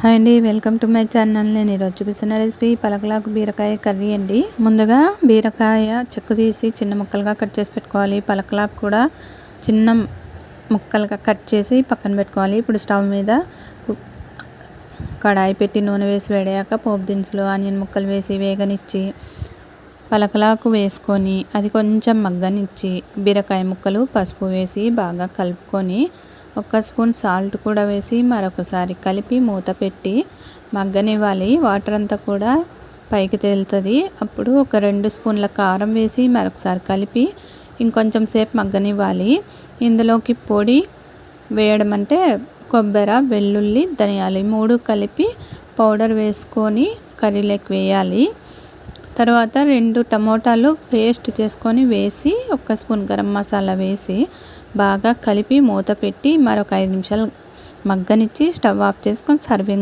Hi అండి, welcome to my channel. నేను ఈరోజు చూపిస్తున్న రెసిపీ పలకలాకు బీరకాయ కర్రీ అండి. ముందుగా బీరకాయ చెక్కు తీసి చిన్న ముక్కలుగా కట్ చేసి పెట్టుకోవాలి. పలకలాకు కూడా చిన్న ముక్కలుగా కట్ చేసి పక్కన పెట్టుకోవాలి. ఇప్పుడు స్టవ్ మీద కడాయి పెట్టి నూనె వేసి వేడాక పోపు దినుసులు ఆనియన్ ముక్కలు వేసి వేగనిచ్చి పలకలాకు వేసుకొని అది కొంచెం మగ్గనిచ్చి బీరకాయ ముక్కలు పసుపు వేసి బాగా కలుపుకొని 1 స్పూన్ సాల్ట్ కూడా వేసి మరొకసారి కలిపి మూత పెట్టి మగ్గనివ్వాలి. వాటర్ అంతా కూడా పైకి తేలుతుంది. అప్పుడు ఒక 2 స్పూన్ల కారం వేసి మరొకసారి కలిపి ఇంకొంచెం సేపు మగ్గనివ్వాలి. ఇందులోకి పొడి వేయడం అంటే కొబ్బరి, వెల్లుల్లి, ధనియాలు 3 కలిపి పౌడర్ వేసుకొని కర్రీలోకి వేయాలి. తర్వాత 2 టమోటాలు పేస్ట్ చేసుకొని వేసి 1 స్పూన్ గరం మసాలా వేసి బాగా కలిపి మూత పెట్టి మరొక 5 నిమిషాలు మగ్గనిచ్చి స్టవ్ ఆఫ్ చేసుకొని సర్వింగ్